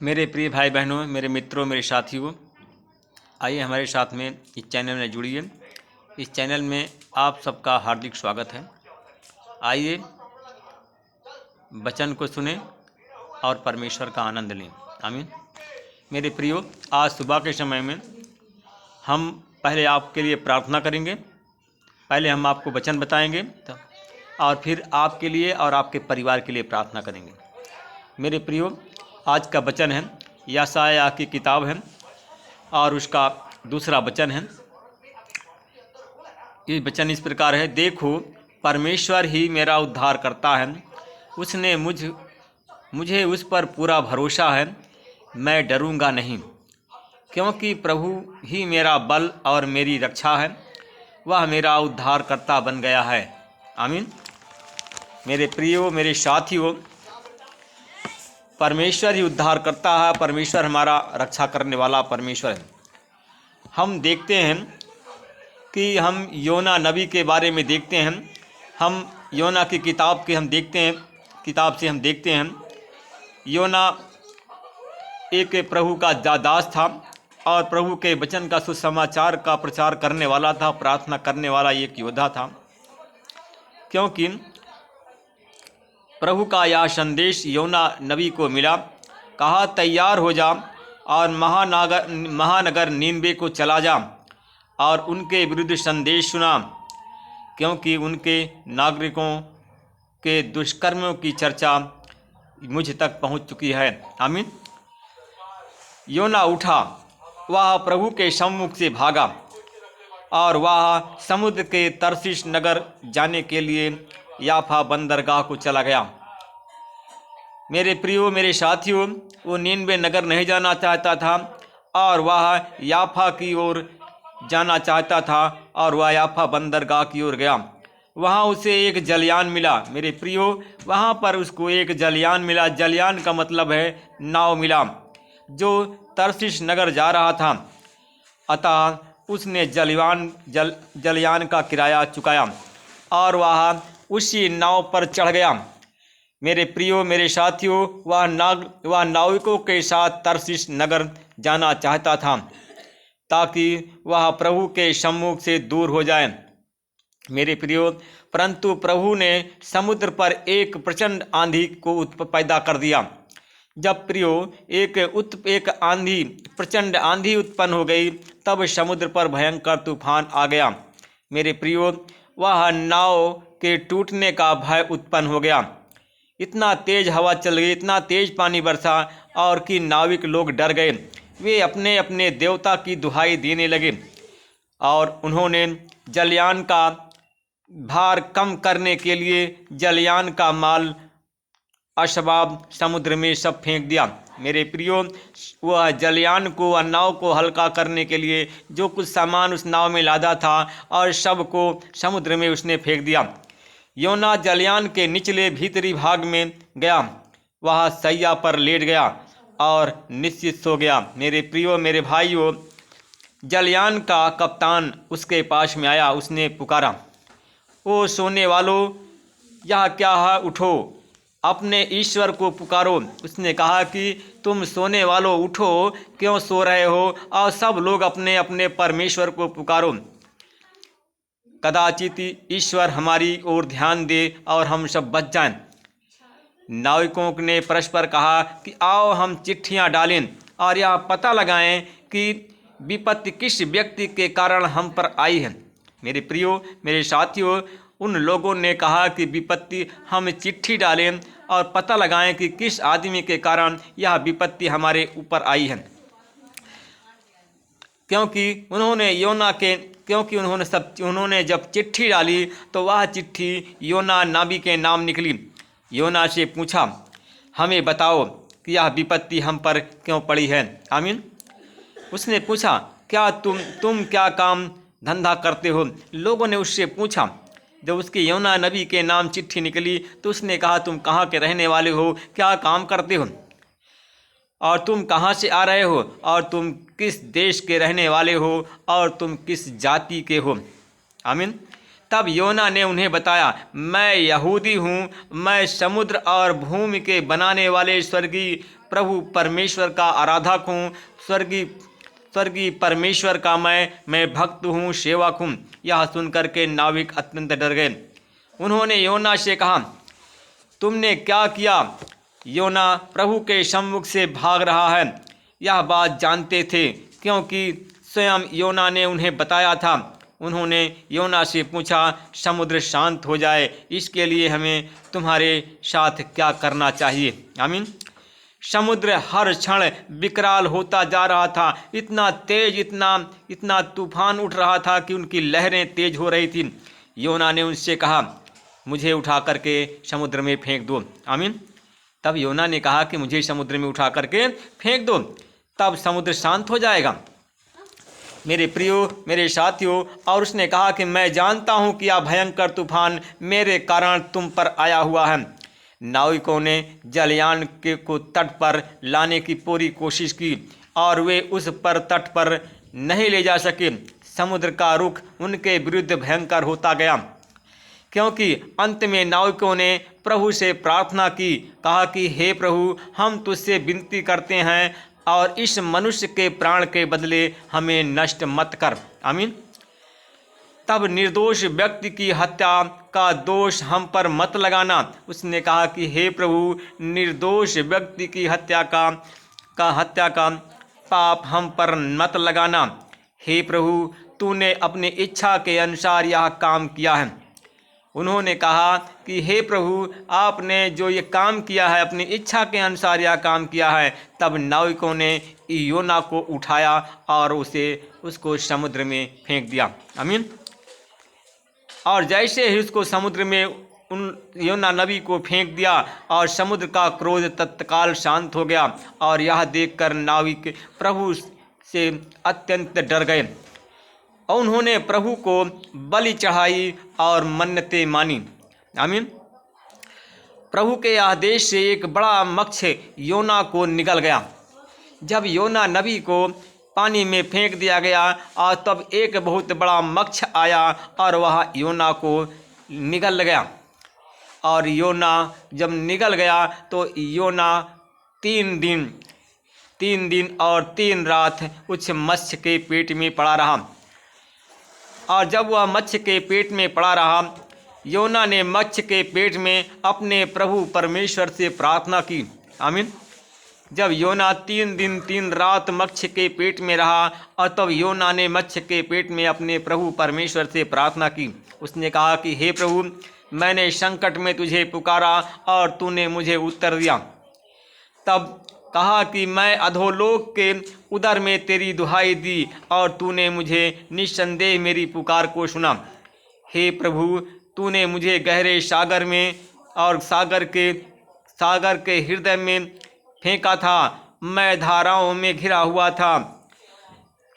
मेरे प्रिय भाई बहनों, मेरे मित्रों, मेरे साथियों, आइए हमारे साथ में इस चैनल में जुड़िए। इस चैनल में आप सबका हार्दिक स्वागत है। आइए वचन को सुने और परमेश्वर का आनंद लें। आमीन। मेरे प्रियो, आज सुबह के समय में हम पहले आपके लिए प्रार्थना करेंगे। पहले हम आपको वचन बताएंगे और फिर आपके लिए और आपके परिवार के लिए प्रार्थना करेंगे। मेरे प्रियो, आज का वचन है यशायाह की किताब है और उसका दूसरा वचन है। ये वचन इस प्रकार है, देखो परमेश्वर ही मेरा उद्धार करता है, उसने मुझे उस पर पूरा भरोसा है, मैं डरूंगा नहीं, क्योंकि प्रभु ही मेरा बल और मेरी रक्षा है, वह मेरा उद्धारकर्ता बन गया है। आमीन। मेरे प्रियो, मेरे साथियों, परमेश्वर ही उद्धार करता है। परमेश्वर हमारा रक्षा करने वाला परमेश्वर है। हम देखते हैं कि हम योना नबी के बारे में देखते हैं। हम योना की किताब से हम देखते हैं योना एक प्रभु का दास था और प्रभु के वचन का सुसमाचार का प्रचार करने वाला था, प्रार्थना करने वाला एक योद्धा था। क्योंकि प्रभु का यह संदेश योना नबी को मिला, कहा तैयार हो जा और महानगर नीनवे को चला जा और उनके विरुद्ध संदेश सुना, क्योंकि उनके नागरिकों के दुष्कर्मों की चर्चा मुझ तक पहुंच चुकी है। आमीन। योना उठा, वह प्रभु के सम्मुख से भागा और वह समुद्र के तरसीश नगर जाने के लिए याफा बंदरगाह को चला गया। मेरे प्रियो, मेरे साथियों, वो नीनवे नगर नहीं जाना चाहता था और वह याफा की ओर जाना चाहता था और वह याफा बंदरगाह की ओर गया। वहाँ उसे एक जलयान मिला। मेरे प्रियो, वहाँ पर उसको एक जलयान मिला। जलयान का मतलब है नाव मिला, जो तरसीश नगर जा रहा था। अतः उसने जलयान का किराया चुकाया और वह उसी नाव पर चढ़ गया। मेरे प्रियो, मेरे साथियों, वह नाविकों के साथ तरसीश नगर जाना चाहता था ताकि वह प्रभु के सम्मुख से दूर हो जाए। मेरे प्रियो, परंतु प्रभु ने समुद्र पर एक प्रचंड आंधी को पैदा कर दिया। जब प्रियो एक प्रचंड आंधी उत्पन्न हो गई, तब समुद्र पर भयंकर तूफान आ गया। मेरे प्रियो, वह नाव के टूटने का भय उत्पन्न हो गया। इतना तेज हवा चल गई, इतना तेज पानी बरसा और कि नाविक लोग डर गए। वे अपने अपने देवता की दुहाई देने लगे और उन्होंने जलयान का भार कम करने के लिए जलयान का माल असबाब समुद्र में सब फेंक दिया। मेरे प्रियो, वह जलयान को और नाव को हल्का करने के लिए जो कुछ सामान उस नाव में लादा था और सब को समुद्र में उसने फेंक दिया। योना जलयान के निचले भीतरी भाग में गया, वह सैया पर लेट गया और निश्चित सो गया। मेरे प्रियो, मेरे भाइयों, जलयान का कप्तान उसके पास में आया। उसने पुकारा, ओ सोने वालों, यह क्या है, उठो, अपने ईश्वर को पुकारो। उसने कहा कि तुम सोने वालों उठो, क्यों सो रहे हो, और सब लोग अपने अपने परमेश्वर को पुकारो। कदाचित ईश्वर हमारी ओर ध्यान दे और हम सब बच जाएं। नाविकों ने परस्पर कहा कि आओ हम चिट्ठियां डालें और यह पता लगाएं कि विपत्ति किस व्यक्ति के कारण हम पर आई है। मेरे प्रियो, मेरे साथियों, उन लोगों ने कहा कि विपत्ति हम चिट्ठी डालें और पता लगाएं कि किस आदमी के कारण यह विपत्ति हमारे ऊपर आई है। क्योंकि उन्होंने जब चिट्ठी डाली तो वह चिट्ठी योना नबी के नाम निकली। योना से पूछा, हमें बताओ कि यह विपत्ति हम पर क्यों पड़ी है। आमीन। उसने पूछा, क्या तुम क्या काम धंधा करते हो। लोगों ने उससे पूछा। जब उसके योना नबी के नाम चिट्ठी निकली तो उसने कहा, तुम कहाँ के रहने वाले हो, क्या काम करते हो, और तुम कहाँ से आ रहे हो, और तुम किस देश के रहने वाले हो, और तुम किस जाति के हो। आमीन। तब योना ने उन्हें बताया, मैं यहूदी हूँ, मैं समुद्र और भूमि के बनाने वाले स्वर्गीय प्रभु परमेश्वर का आराधक हूँ। स्वर्गीय परमेश्वर का मैं भक्त हूँ, सेवक हूँ। यह सुनकर के नाविक अत्यंत डर गए। उन्होंने योना से कहा, तुमने क्या किया? योना प्रभु के सम्मुख से भाग रहा है। यह बात जानते थे, क्योंकि स्वयं योना ने उन्हें बताया था। उन्होंने योना से पूछा, समुद्र शांत हो जाए, इसके लिए हमें तुम्हारे साथ क्या करना चाहिए? आमीन। समुद्र हर क्षण विकराल होता जा रहा था। इतना तेज, इतना तूफान उठ रहा था कि उनकी लहरें तेज हो रही थी। योना ने उनसे कहा, मुझे उठा करके समुद्र में फेंक दो। आमीन। तब योना ने कहा कि मुझे समुद्र में उठा करके फेंक दो, तब समुद्र शांत हो जाएगा। मेरे प्रियो, मेरे साथियों, और उसने कहा कि मैं जानता हूँ कि यह भयंकर तूफान मेरे कारण तुम पर आया हुआ है। नाविकों ने जलयान को तट पर लाने की पूरी कोशिश की और वे उस पर तट पर नहीं ले जा सके। समुद्र का रुख उनके विरुद्ध भयंकर होता गया, क्योंकि अंत में नाविकों ने प्रभु से प्रार्थना की, कहा कि हे प्रभु, हम तुझसे विनती करते हैं और इस मनुष्य के प्राण के बदले हमें नष्ट मत कर। आमीन। तब निर्दोष व्यक्ति की हत्या का दोष हम पर मत लगाना। उसने कहा कि हे प्रभु, निर्दोष व्यक्ति की हत्या का पाप हम पर मत लगाना। हे प्रभु, तूने अपनी इच्छा के अनुसार यह काम किया है। उन्होंने कहा कि हे प्रभु, आपने जो ये काम किया है, अपनी इच्छा के अनुसार यह काम किया है। तब नाविकों ने योना को उठाया और उसको समुद्र में फेंक दिया। आमीन। और जैसे ही उसको समुद्र में उन योना नबी को फेंक दिया और समुद्र का क्रोध तत्काल शांत हो गया। और यह देखकर नाविक प्रभु से अत्यंत डर गए और उन्होंने प्रभु को बलि चढ़ाई और मन्नतें मानी। आमीन। प्रभु के आदेश से एक बड़ा मत्स्य योना को निगल गया। जब योना नबी को पानी में फेंक दिया गया और तब एक बहुत बड़ा मत्स्य आया और वह योना को निगल गया। और योना जब निगल गया तो योना 3 दिन और 3 रात उस मत्स्य के पेट में पड़ा रहा। और जब वह मत्स्य के पेट में पड़ा रहा, योना ने मत्स्य के पेट में अपने प्रभु परमेश्वर से प्रार्थना की। आमीन। जब योना 3 दिन 3 रात मत्स्य के पेट में रहा और तब योना ने मत्स्य के पेट में अपने प्रभु परमेश्वर से प्रार्थना की। उसने कहा कि हे प्रभु, मैंने संकट में तुझे पुकारा और तूने मुझे उत्तर दिया। तब कहा कि मैं अधोलोक के उदर में तेरी दुहाई दी और तूने मुझे निस्संदेह मेरी पुकार को सुना। हे प्रभु, तूने मुझे गहरे सागर में और सागर के हृदय में फेंका था। मैं धाराओं में घिरा हुआ था।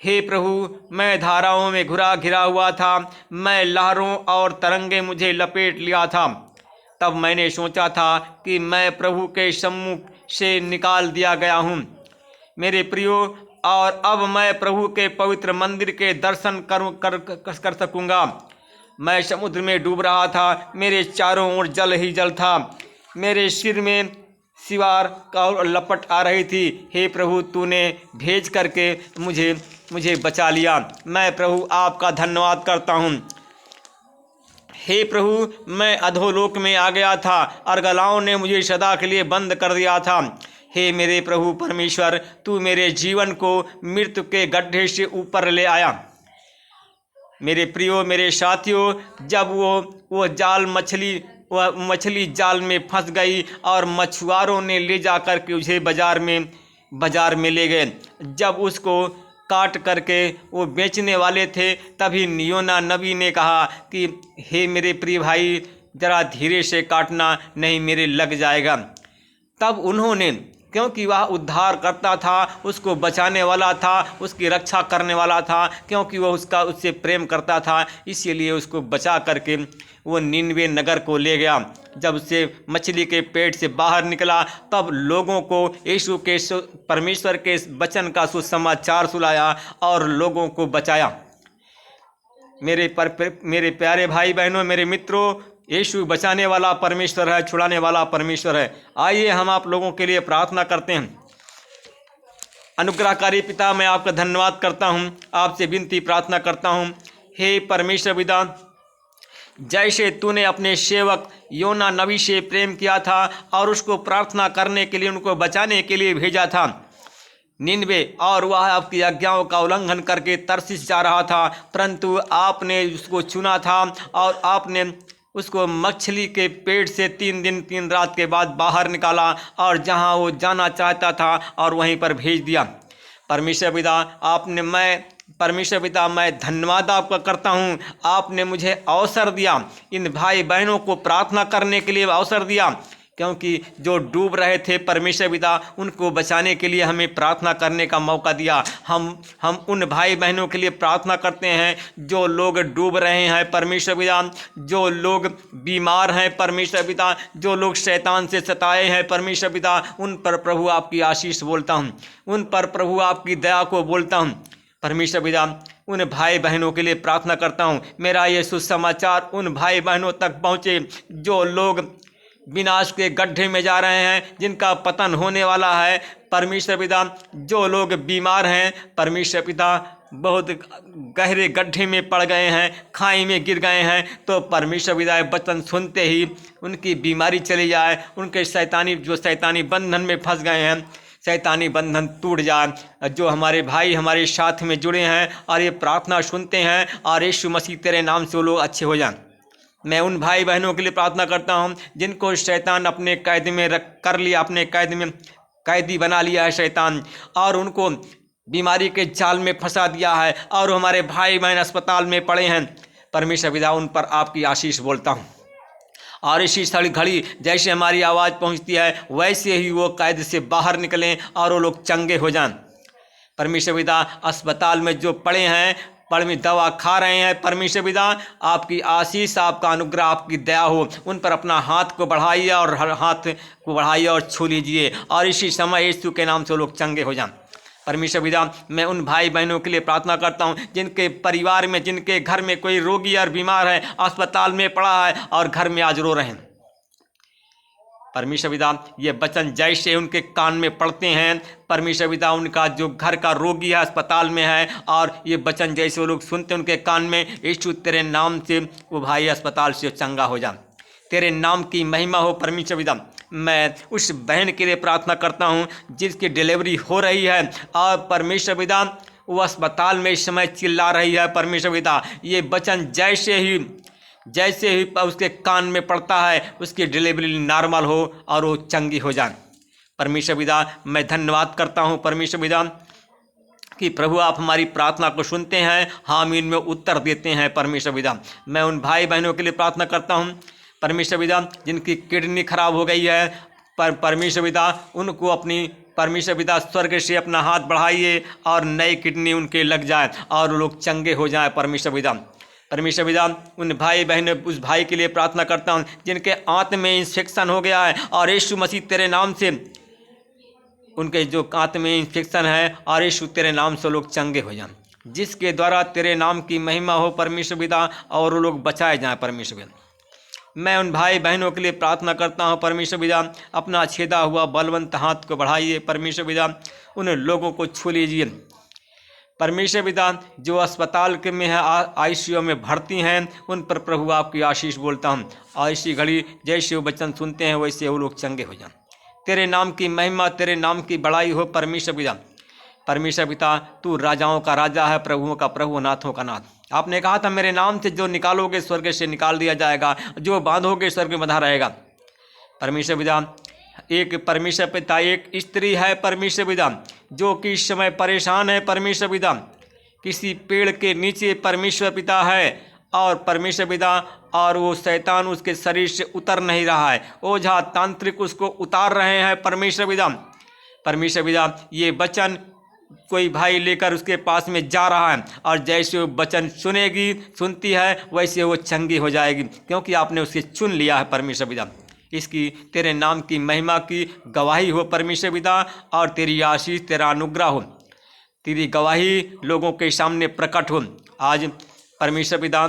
हे प्रभु, मैं धाराओं में घिरा हुआ था। मैं लहरों और तरंगे मुझे लपेट लिया था। तब मैंने सोचा था कि मैं प्रभु के सम्मुख से निकाल दिया गया हूँ। मेरे प्रियो, और अब मैं प्रभु के पवित्र मंदिर के दर्शन कर सकूँगा। मैं समुद्र में डूब रहा था। मेरे चारों ओर जल ही जल था। मेरे सिर में सिवार का लपट आ रही थी। हे प्रभु, तूने भेज करके मुझे बचा लिया। मैं प्रभु आपका धन्यवाद करता हूँ। हे प्रभु, मैं अधोलोक में आ गया था और गलाओं ने मुझे सदा के लिए बंद कर दिया था। हे मेरे प्रभु परमेश्वर, तू मेरे जीवन को मृत्यु के गड्ढे से ऊपर ले आया। मेरे प्रियो, मेरे साथियों, जब वो मछली जाल में फंस गई और मछुआरों ने ले जा कर के उसे बाजार में ले गए। जब उसको काट करके वो बेचने वाले थे, तभी योना नबी ने कहा कि हे मेरे प्रिय भाई, जरा धीरे से काटना, नहीं मेरे लग जाएगा। तब उन्होंने, क्योंकि वह उद्धार करता था, उसको बचाने वाला था, उसकी रक्षा करने वाला था, क्योंकि वह उससे प्रेम करता था, इसीलिए उसको बचा करके वो निनवे नगर को ले गया। जब से मछली के पेट से बाहर निकला, तब लोगों को यीशु के परमेश्वर के वचन का सुसमाचार सुनाया और लोगों को बचाया। मेरे प्यारे भाई बहनों, मेरे मित्रों, यीशु बचाने वाला परमेश्वर है, छुड़ाने वाला परमेश्वर है। आइए हम आप लोगों के लिए प्रार्थना करते हैं। अनुग्रहकारी पिता, मैं आपका धन्यवाद करता हूँ, आपसे विनती प्रार्थना करता हूँ। हे परमेश्वर पिता, जैसे तूने अपने सेवक योना नबी से प्रेम किया था और उसको प्रार्थना करने के लिए, उनको बचाने के लिए भेजा था निनवे, और वह आपकी आज्ञाओं का उल्लंघन करके तरसीस जा रहा था, परंतु आपने उसको चुना था और आपने उसको मछली के पेट से 3 दिन 3 रात के बाद बाहर निकाला और जहां वो जाना चाहता था और वहीं पर भेज दिया। परमेश्वर पिता, मैं धन्यवाद आपका करता हूं। आपने मुझे अवसर दिया, इन भाई बहनों को प्रार्थना करने के लिए अवसर दिया, क्योंकि जो डूब रहे थे परमेश्वर पिता, उनको बचाने के लिए हमें प्रार्थना करने का मौका दिया। हम उन भाई बहनों के लिए प्रार्थना करते हैं जो लोग डूब रहे हैं परमेश्वर पिता, जो लोग बीमार हैं परमेश्वर पिता, जो लोग शैतान से सताए हैं परमेश्वर पिता, उन पर प्रभु आपकी आशीष बोलता हूँ, उन पर प्रभु आपकी दया को बोलता हूँ परमेश्वर पिता। उन भाई बहनों के लिए प्रार्थना करता हूँ, मेरा ये सुसमाचार उन भाई बहनों तक पहुँचे जो लोग विनाश के गड्ढे में जा रहे हैं, जिनका पतन होने वाला है परमेश्वर पिता, जो लोग बीमार हैं परमेश्वर पिता, बहुत गहरे गड्ढे में पड़ गए हैं, खाई में गिर गए हैं, तो परमेश्वर पिता वचन सुनते ही उनकी बीमारी चली जाए, उनके शैतानी बंधन में फंस गए हैं, शैतानी बंधन टूट जाए। जो हमारे भाई हमारे साथ में जुड़े हैं और ये प्रार्थना सुनते हैं, और यीशु मसीह तेरे नाम से वो लोग अच्छे हो जाएं। मैं उन भाई बहनों के लिए प्रार्थना करता हूं जिनको शैतान अपने कैद में कर लिया, अपने कैद में कैदी बना लिया है शैतान, और उनको बीमारी के जाल में फंसा दिया है, और हमारे भाई बहन अस्पताल में पड़े हैं परमेश्वर पिता, उन पर आपकी आशीष बोलता हूं। और इसी घड़ी जैसे हमारी आवाज़ पहुंचती है, वैसे ही वो कैद से बाहर निकलें और वो लोग चंगे हो जाएं परमेश्वर पिता। अस्पताल में जो पड़े हैं, में दवा खा रहे हैं परमेश्वर पिता, आपकी आशीष, आपका अनुग्रह, आपकी दया हो, उन पर अपना हाथ को बढ़ाइए और छू लीजिए, और इसी समय यीशु के नाम से लोग चंगे हो जाएं परमेश्वर पिता। मैं उन भाई बहनों के लिए प्रार्थना करता हूं जिनके परिवार में, जिनके घर में कोई रोगी और बीमार है, अस्पताल में पड़ा है और घर में आज रो रहे हैं परमेश्वर पिता। ये वचन जैसे उनके कान में पड़ते हैं परमेश्वर पिता, उनका जो घर का रोगी है अस्पताल में है, और ये वचन जैसे वो लोग सुनते हैं उनके कान में, यीशु तेरे नाम से वो भाई अस्पताल से चंगा हो जाए, तेरे नाम की महिमा हो परमेश्वर पिता। मैं उस बहन के लिए प्रार्थना करता हूँ जिसकी डिलीवरी हो रही है, और परमेश्वर पिता वो अस्पताल में इस समय चिल्ला रही है परमेश्वर पिता। ये वचन जैसे ही उसके कान में पड़ता है, उसकी डिलीवरी नॉर्मल हो और वो चंगी हो जाए परमेश्वर पिता। मैं धन्यवाद करता हूँ परमेश्वर पिता कि प्रभु आप हमारी प्रार्थना को सुनते हैं, हामीन में उत्तर देते हैं परमेश्वर पिता। मैं उन भाई बहनों के लिए प्रार्थना करता हूँ परमेश्वर पिता जिनकी किडनी खराब हो गई है, परमेश्वर पिता उनको अपनी परमेश्वर पिता स्वर्ग से अपना हाथ बढ़ाइए और नई किडनी उनके लग जाए और वो लोग चंगे हो जाए परमेश्वर पिता। परमेश्वर पिता उन भाई बहन, उस भाई के लिए प्रार्थना करता हूँ जिनके आंत में इन्फेक्शन हो गया है, और यीशु मसीह तेरे नाम से उनके जो आंत में इन्फेक्शन है, और यीशु तेरे नाम से लोग चंगे हो जाएं, जिसके द्वारा तेरे नाम की महिमा हो परमेश्वर पिता, और वो लोग बचाए जाएं परमेश्वर पिता। मैं उन भाई बहनों के लिए प्रार्थना करता हूँ परमेश्वर पिता, अपना छेदा हुआ बलवंत हाथ को बढ़ाइए परमेश्वर पिता, उन लोगों को छू लीजिए परमेश्वर पिता जो अस्पताल के में है, आईसीयू में भर्ती हैं, उन पर प्रभु आपकी आशीष बोलता हूँ। और इसी घड़ी जैसे वो वचन सुनते हैं वैसे वो लोग चंगे हो जाएं, तेरे नाम की महिमा, तेरे नाम की बड़ाई हो परमेश्वर पिता। परमेश्वर पिता तू राजाओं का राजा है, प्रभुओं का प्रभु, नाथों का नाथ। आपने कहा था मेरे नाम से जो निकालोगे स्वर्ग से निकाल दिया जाएगा, जो बांधोगे स्वर्ग में बंधा रहेगा परमेश्वर पिता। एक परमेश्वर पिता एक स्त्री है परमेश्वर पिता जो कि इस समय परेशान है परमेश्वर पिता, किसी पेड़ के नीचे परमेश्वर पिता है, और परमेश्वर पिता और वो शैतान उसके शरीर से उतर नहीं रहा है, ओझा तांत्रिक उसको उतार रहे हैं परमेश्वर पिता। परमेश्वर पिता ये वचन कोई भाई लेकर उसके पास में जा रहा है, और जैसे वो वचन सुनती है वैसे वो चंगी हो जाएगी, क्योंकि आपने उसे चुन लिया है परमेश्वर पिता। इसकी तेरे नाम की महिमा की गवाही हो परमेश्वर पिता, और तेरी आशीष, तेरा अनुग्रह हो, तेरी गवाही लोगों के सामने प्रकट हो। आज परमेश्वर पिता,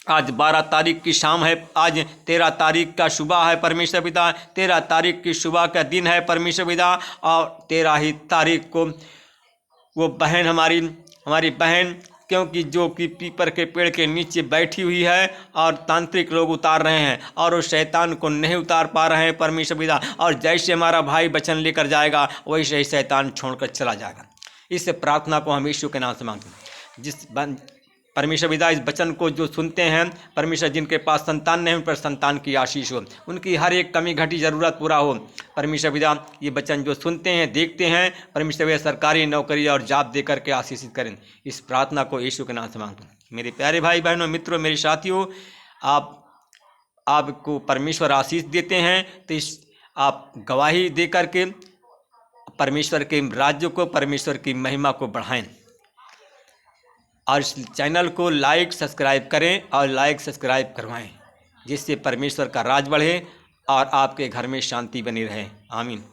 आज 12 तारीख की शाम है, आज 13 तारीख का सुबह है परमेश्वर पिता, 13 तारीख की सुबह का दिन है परमेश्वर पिता। और 13 ही तारीख को वो बहन हमारी बहन, क्योंकि जो कि पीपर के पेड़ के नीचे बैठी हुई है और तांत्रिक लोग उतार रहे हैं और उस शैतान को नहीं उतार पा रहे हैं परमेश्वर पिता। और जैसे हमारा भाई वचन लेकर जाएगा वैसे ही शैतान छोड़कर चला जाएगा। इस प्रार्थना को हम यीशु के नाम से मांगते हैं। जिस परमेश्वर पिता इस वचन को जो सुनते हैं परमेश्वर, जिनके पास संतान नहीं उन पर संतान की आशीष हो, उनकी हर एक कमी घटी ज़रूरत पूरा हो परमेश्वर पिता। ये वचन जो सुनते हैं देखते हैं परमेश्वर पिता, सरकारी नौकरी और जॉब दे करके आशीषित करें। इस प्रार्थना को यीशु के नाम से मांगता हूँ। मेरे प्यारे भाई बहनों, मित्रों, मेरे साथियों, आपको परमेश्वर आशीष देते हैं तो इस आप गवाही दे करके परमेश्वर के राज्य को, परमेश्वर की महिमा को बढ़ाएं। और इस चैनल को लाइक सब्सक्राइब करें और लाइक सब्सक्राइब करवाएं, जिससे परमेश्वर का राज बढ़े और आपके घर में शांति बनी रहे। आमीन।